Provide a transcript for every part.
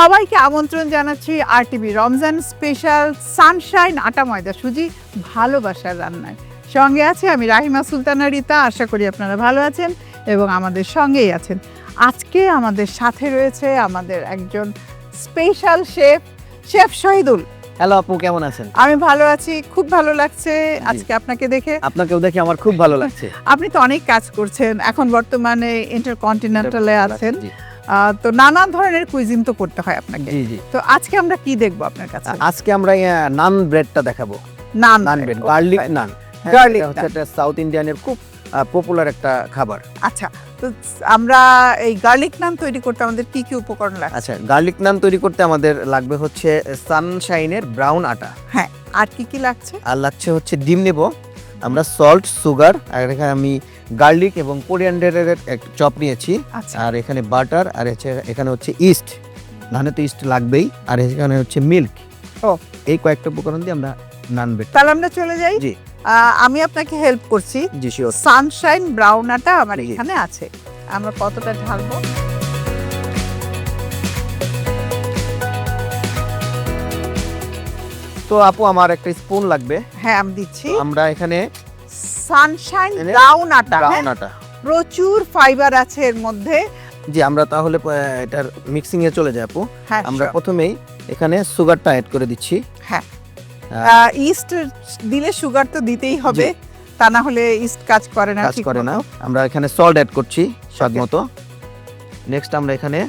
সবাইকে আমন্ত্রণ জানাচ্ছি আরটিভি রমজান স্পেশাল সানশাইন আটা ময়দা সুজি ভালোবাসার রান্নায়। সঙ্গে আছে আমি রাহিমা সুলতানা রিতা। আশা করি আপনারা ভালো আছেন এবং আমাদের সঙ্গেই আছেন। আজকে আমাদের সাথে রয়েছে আমাদের একজন স্পেশাল শেফ শহীদুল। হ্যালো আপু, কেমন আছেন? আমি ভালো আছি, খুব ভালো লাগছে আজকে আপনাকে দেখে। আপনাকেও দেখে আমার খুব ভালো লাগছে। আপনি তো অনেক কাজ করছেন, এখন বর্তমানে ইন্টারকন্টিনেন্টালে আছেন, জি তো নানা ধরনের কুইজিন তো করতে হয় আপনাকে। জি জি। তো আজকে আমরা কি দেখবো আপনার কাছে? আজকে আমরা নান ব্রেডটা দেখাবো। নান ব্রেড, গার্লিক নান। গার্লিক হচ্ছে একটা সাউথ ইন্ডিয়ানের খুব পপুলার একটা খাবার। আচ্ছা, তো আমরা এই গার্লিক নান তৈরি করতে আমাদের কি কি উপকরণ লাগবে? আচ্ছা, গার্লিক নান তৈরি করতে আমাদের লাগবে হচ্ছে সানশাইনের ব্রাউন আটা। হ্যাঁ, আর কি কি লাগছে? আর লাগছে হচ্ছে ডিম নেব আমরা, সল্ট, সুগার, আর এখানে আমি গার্লিক এবং কোরিয়ান্ডারের একটা চপ নিয়েছি। আচ্ছা, আর এখানে বাটার, আর এখানে হচ্ছে ইস্ট, নানে তো ইস্ট লাগবেই, আর এখানে হচ্ছে মিল্ক। ও, এই কয়েকটা উপকরণ দিয়ে আমরা নান ব্রেড। তাহলে আমরা চলে যাই। জি আমি আপনাকে হেল্প করছি। জি শিওর। সানশাইন ব্রাউন আটা আমার জি। এখানে আছে, আমরা কতটা ঢালবো? তো আপু আমার একটা স্পুন লাগবে। হ্যাঁ, আমি দিচ্ছি। আমরা এখানে সানশাইন ব্রাউন আটা, ব্রাউন হ্যাঁ? আটা, প্রচুর ফাইবার আছে এর মধ্যে। জি আমরা তাহলে এটার মিক্সিং এ চলে যাই আপু। হ্যাঁ, আমরা sure. প্রথমেই এখানে সুগারটা অ্যাড করে দিচ্ছি। হ্যাঁ, ইস্ট দিলে সুগার তো দিতেই হবে, তা না হলে ইস্ট কাজ করে না, কাজ ঠিক করে না। মতো। আমরা এখানে সল্ট অ্যাড করছি স্বাদ মতো। নেক্সট আমরা এখানে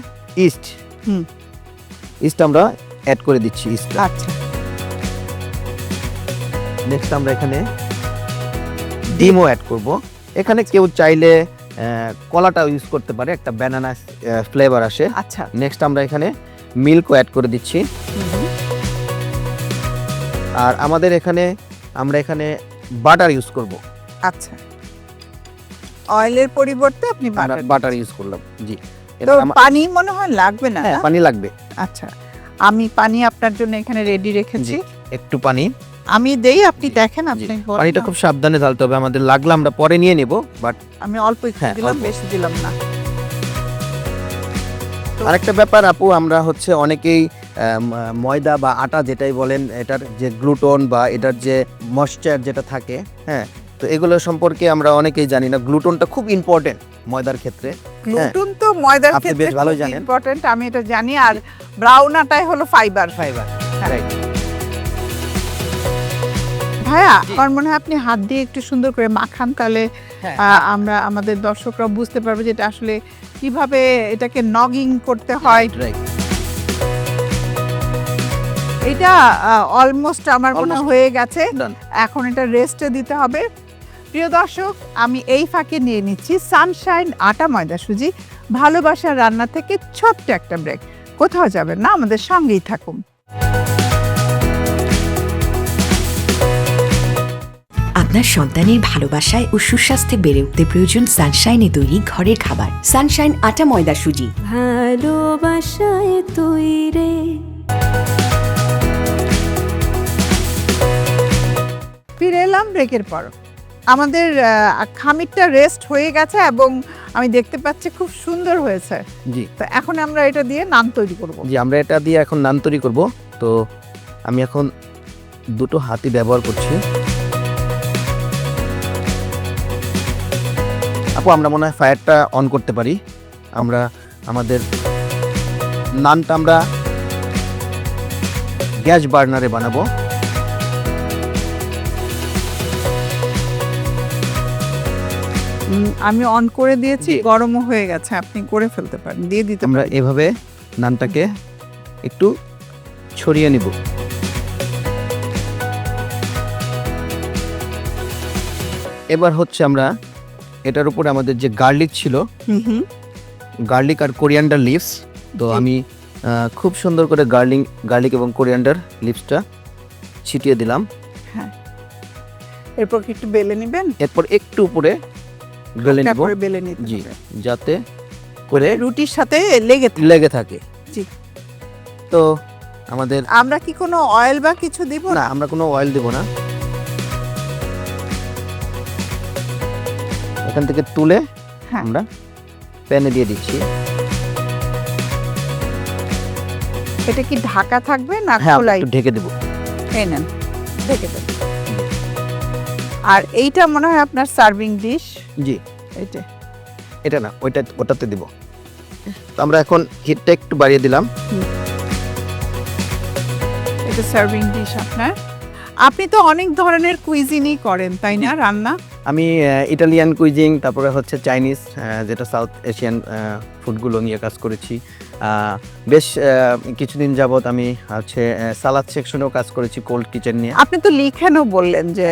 ইস্ট আমরা অ্যাড করে দিচ্ছি। ইস্ট। আচ্ছা, নেক্সট আমরা এখানে ডিমও অ্যাড করব। এখানে কেউ চাইলে কলাটাও ইউজ করতে পারে, একটা ব্যানানা ফ্লেভার আসে। আচ্ছা। নেক্সট আমরা এখানে মিল্কও অ্যাড করে দিচ্ছি। আর আমাদের আমরা এখানে বাটার ইউজ করব। আচ্ছা, অয়েলের পরিবর্তে আপনি বাটার ইউজ করলাম। জি। তো পানি মনে হয় লাগবে না? হ্যাঁ, পানি লাগবে। আচ্ছা, আমি পানি আপনার জন্য এখানে রেডি রেখেছি। একটু পানি আমি দেই, আপনি দেখেন। আপনি বলেন পানিটা না। খুব সাবধানে ঢালতে হবে, আমাদের লাগলে আমরা পরে নিয়ে নেব, বাট আমি অল্প একটু হ্যাঁ, দিলাম, অল্প। বেশি দিলাম না। আরেকটা ব্যাপার আপু, আমরা হচ্ছে অনেকেই ময়দা বা আটা যেটাই বলেন, এটার যে গ্লুটন বা এটার যে ময়েশ্চার যেটা থাকে, হ্যাঁ, তো এগুলো সম্পর্কে আমরা অনেকেই জানি না। গ্লুটনটা খুব ইম্পর্টেন্ট ময়দার ক্ষেত্রে। গ্লুটেন তো ময়দার আপনি ক্ষেত্রে বেশ ভালোই জানেন। ইম্পর্টেন্ট, আমি এটা জানি। আর ব্রাউন আটাই হলো ফাইবার। রাইট। ভাইয়া, জি। আমার মনে হয় আপনি হাত দিয়ে একটু সুন্দর করে মাখান, তাহলে হ্যাঁ। আমরা আমাদের দর্শকরা বুঝতে পারবে যে এটা আসলে কিভাবে এটাকে নগিং করতে হয়। রাইট। এটা অলমোস্ট আমার মনে Almost. হয়ে গেছে। Done. এখন এটা রেস্টে দিতে হবে। প্রিয় দর্শক, আমি এই ফাঁকে নিয়ে নিচ্ছি সানশাইন আটা ময়দা সুজি ভালোবাসার রান্না থেকে ছোট্ট একটা ব্রেক। কোথাও যাবেন না, আমাদের সঙ্গেই থাকুন। আপনার সন্তানের ভালোবাসায় ও সুস্বাস্থ্যে বেড়ে উঠতে প্রয়োজন সানশাইনে তৈরি ঘরের খাবার। সানশাইন আটা ময়দা সুজি ভালোবাসায় তৈরি। ফিরে এলাম ব্রেকের পর। আমাদের খামিরটা রেস্ট হয়ে গেছে এবং আমি দেখতে পাচ্ছি খুব সুন্দর হয়েছে। জি তো এখন আমরা এটা দিয়ে নান তৈরি করব। জি, আমরা এটা দিয়ে এখন নান তৈরি করব। তো আমি এখন দুটো হাতি ব্যবহার করছি। আপু, আমরা মনে হয় ফায়ারটা অন করতে পারি। আমরা আমাদের নানটা আমরা গ্যাস বার্নারে বানাবো। আমি অন করে দিয়েছি, জি। গরমও হয়ে গেছে, আপনি করে ফেলতে পারেন, দিয়ে দিতে আমরা পারেন। এভাবে নানটাকে একটু ছড়িয়ে নিব। এবার হচ্ছে আমরা এটার উপরে আমাদের যে গার্লিক ছিল, হুম। গার্লিক আর কোরিয়ান্ডার লিভস, তো জি। আমি খুব সুন্দর করে গার্লিক এবং কোরিয়ান্ডার লিভসটা ছিটিয়ে দিলাম। হ্যাঁ, এরপর কি একটু বেলে নেবেন? এরপর একটু উপরে বেলে নেব। তারপরে বেলে নিতে জি, হবে। যাতে করে রুটির সাথে লেগে থাকে। লেগে থাকে। জি। তো আমাদের আমরা কি কোনো অয়েল বা কিছু দিব না, আমরা কোনো অয়েল দেব না। এখান থেকে তুলে হ্যাঁ। আমরা প্যানে দিয়ে দিচ্ছি। এটা কি ঢাকা থাকবে না হ্যাঁ খোলাই? একটু ঢেকে দেবো। এই নেন, ঢেকে দেন। আর এইটা মনে হয় আপনার সার্ভিং ডিশ। জি, এইটা এটা না, ওটাতে দিব। তো আমরা এখন হিটটা একটু বাড়িয়ে দিলাম। এটা সার্ভিং ডিশ আপনার। আপনি তো অনেক ধরনের কুইজিনই করেন তাই না রান্না? আমি ইটালিয়ান কুইজিং, তারপরে হচ্ছে চাইনিজ, যেটা সাউথ এশিয়ান ফুডগুলো নিয়ে কাজ করেছি। বেশ কিছুদিন যাবত আমি হচ্ছে সালাদ সেকশনেও কাজ করেছি, কোল্ড কিচেন নিয়ে। আপনি তো লিখেনও বললেন যে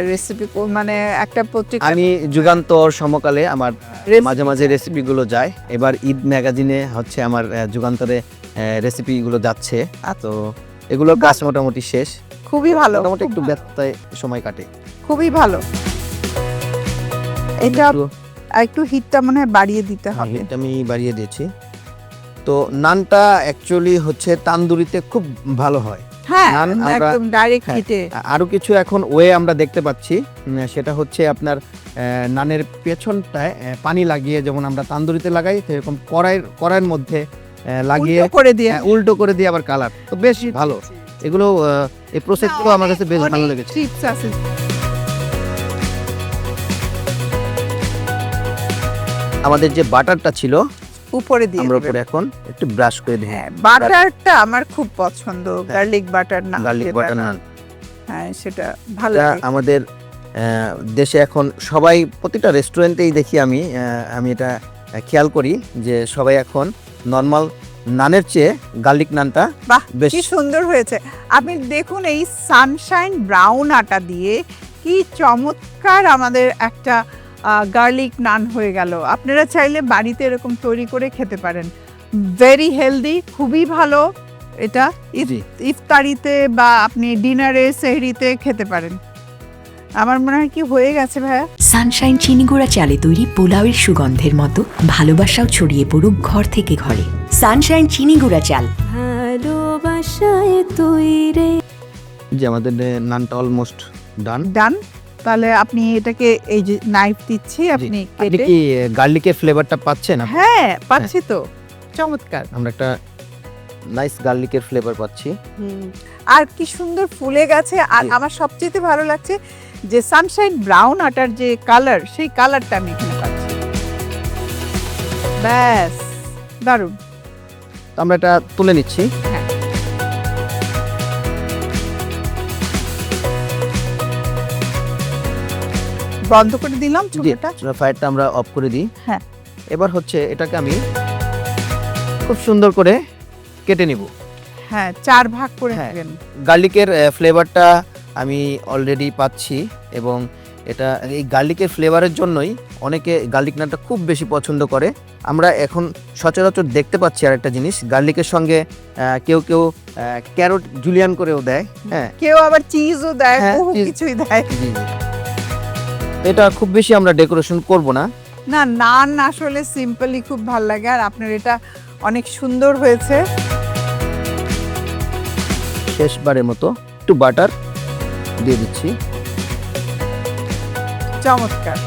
রেসিপি মানে একটা পত্রিকা। আমি যুগান্তর সমকালে আমার Recipe- মাঝে মাঝে রেসিপিগুলো যায়। এবার ঈদ ম্যাগাজিনে হচ্ছে আমার যুগান্তরে রেসিপিগুলো যাচ্ছে। তো এগুলোর কাজ মোটামুটি শেষ। খুবই ভালো, মোটামুটি একটু ব্যস্ততায় সময় কাটে। খুবই ভালো। এটা একটু- একটু হিটটা মনে হয় বাড়িয়ে দিতে হ্যাঁ, হবে। হিটটা আমি বাড়িয়ে দিয়েছি। তো নানটা অ্যাকচুয়ালি হচ্ছে তান্দুরিতে খুব ভালো হয়। হ্যাঁ, নান আমরা- একদম ডাইরেক্ট হ্যাঁ, হিটে। আরো কিছু এখন ওয়ে আমরা দেখতে পাচ্ছি। সেটা হচ্ছে আপনার নানের পেছনটায় পানি লাগিয়ে, যেমন আমরা তান্দুরিতে লাগাই সেরকম কড়াইয়ের মধ্যে লাগিয়ে উল্টো করে দিয়ে। উল্টো করে দিয়ে আবার কালার। তো বেশ ভালো এগুলো, এই প্রসেসগুলো আমার কাছে বেশ ভালো লেগেছে। চিপস আছে। আমাদের যে বাটারটা ছিল উপরে দিয়ে আমরা দিবেন। উপরে এখন একটু ব্রাশ করে দিই। হ্যাঁ, বাটারটা আমার খুব পছন্দ, গার্লিক বাটার না। গার্লিক যেটা- বাটার নান। হ্যাঁ, সেটা ভালো এটা লাগে। আমাদের দেশে এখন সবাই, প্রতিটা রেস্টুরেন্টেই দেখি আমি এটা খেয়াল করি যে সবাই এখন নর্মাল নানের চেয়ে গার্লিক নানটা বাহ, বেশ কি সুন্দর হয়েছে। আপনি দেখুন এই সানশাইন ব্রাউন আটা দিয়ে কি চমৎকার আমাদের একটা গার্লিক নান হয়ে গেল। আপনারা চাইলে বাড়িতে এরকম তৈরি করে খেতে পারেন। ভেরি হেলদি, খুবই ভালো। এটা জি। ইফতারিতে বা আপনি ডিনারে সেহরিতে খেতে পারেন। আমার মনে হয় কি হয়ে গেছে ভাইয়া। সানশাইন চিনি গুঁড়া চালে তৈরি পোলাওয়ের সুগন্ধের মতো ভালোবাসাও ছড়িয়ে পড়ুক ঘর থেকে ঘরে। সানশাইন চিনি গুঁড়া চাল। ভালোবাসায় তৈরি। যে আমাদের নানটা অলমোস্ট ডান। ডান। তাহলে আপনি এটাকে এই যে নাইফ দিচ্ছি, আপনি আপনি কেটে। কি গার্লিকের ফ্লেভারটা পাচ্ছেন? হ্যাঁ, পাচ্ছি তো, চমৎকার। আমরা একটা নাইস গার্লিকের ফ্লেভার পাচ্ছি। আর কি সুন্দর ফুলে গেছে। আর জি। আমার সবচেয়ে ভালো লাগছে যে সানশাইন ব্রাউন আটার যে কালার, সেই কালারটা আমি এখানে পাচ্ছি। ব্যাস, দারুণ। তো আমরা এটা তুলে নিচ্ছি। হ্যাঁ। বন্ধ করে দিলাম জি, ছোটটা। ফায়ারটা আমরা অফ করে দিই। হ্যাঁ। এবার হচ্ছে এটাকে আমি খুব সুন্দর করে কেটে নিব। হ্যাঁ, 4 ভাগ করে হ্যাঁ। নেবেন। গার্লিকের ফ্লেভারটা আমি অলরেডি পাচ্ছি, এবং এটা এই গার্লিকের ফ্লেভারের জন্যই অনেকে গার্লিক নানটা খুব বেশি পছন্দ করে। আমরা এখন সচরাচর দেখতে পাচ্ছি আরেকটা জিনিস, গার্লিকের সঙ্গে কেউ ক্যারট জুলিয়ান করেও দেয়। হ্যাঁ, কেউ আবার চিজও দেয়, হ্যাঁ, বহু চিজ। কিছুই দেয়। জি জি। এটা খুব বেশি আমরা ডেকোরেশন করব না। না, নান আসলে সিম্পলি খুব ভালো লাগে। আর আপনার এটা অনেক সুন্দর হয়েছে। শেষবারের মতো একটু বাটার দিয়ে দিচ্ছি। চমৎকার।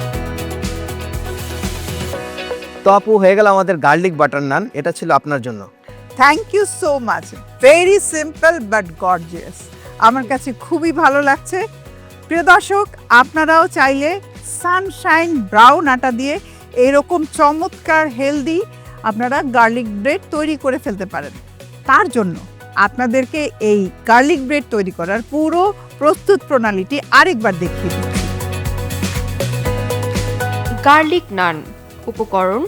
তো আপু, হয়ে গেল আমাদের গার্লিক বাটার নান। এটা ছিল আপনার জন্য। Thank you so much. Very simple but gorgeous. আমার কাছে খুবই ভালো লাগছে। প্রিয় দর্শক, আপনারাও চাইলে সানশাইন ব্রাউন আটা দিয়ে এরকম চমৎকার হেলদি আপনারা গার্লিক ব্রেড তৈরি করে ফেলতে পারেন। তার জন্য আপনাদেরকে এই গার্লিক ব্রেড তৈরি করার পুরো প্রস্তুত প্রণালীটি আরেকবার দেখিয়ে দিচ্ছি। গার্লিক নান। উপকরণ: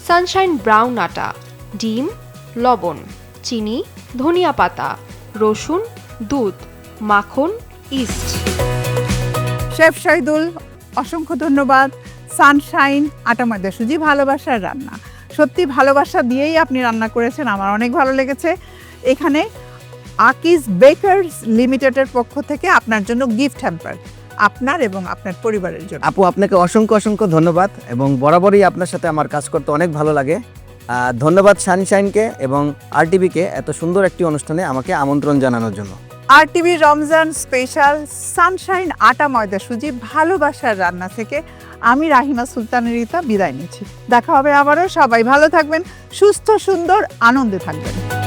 সানশাইন ব্রাউন আটা, ডিম, লবণ, চিনি, ধনিয়া পাতা, রসুন, দুধ, মাখন, ইস্ট। শেফ শহীদুল, অসংখ্য ধন্যবাদ। সানশাইন আটা ময়দা সুজি ভালোবাসার রান্না। সত্যি ভালোবাসা দিয়েই আপনি রান্না করেছেন, আমার অনেক ভালো লেগেছে। এখানে আকিজ বেকারস লিমিটেডের পক্ষ থেকে আপনার জন্য গিফট হ্যাম্পার, আপনার এবং আপনার পরিবারের জন্য। আপু, আপনাকে অসংখ্য ধন্যবাদ, এবং বরাবরই আপনার সাথে আমার কাজ করতে অনেক ভালো লাগে। ধন্যবাদ সানশাইনকে এবং আরটিভিকে এত সুন্দর একটি অনুষ্ঠানে আমাকে আমন্ত্রণ জানানোর জন্য। আরটিভি রমজান স্পেশাল সানশাইন আটা ময়দা সুজি ভালোবাসার রান্না থেকে আমি রাহিমা সুলতানা রিতা বিদায় নিচ্ছি। দেখা হবে আবারও। সবাই ভালো থাকবেন, সুস্থ সুন্দর আনন্দে থাকবেন।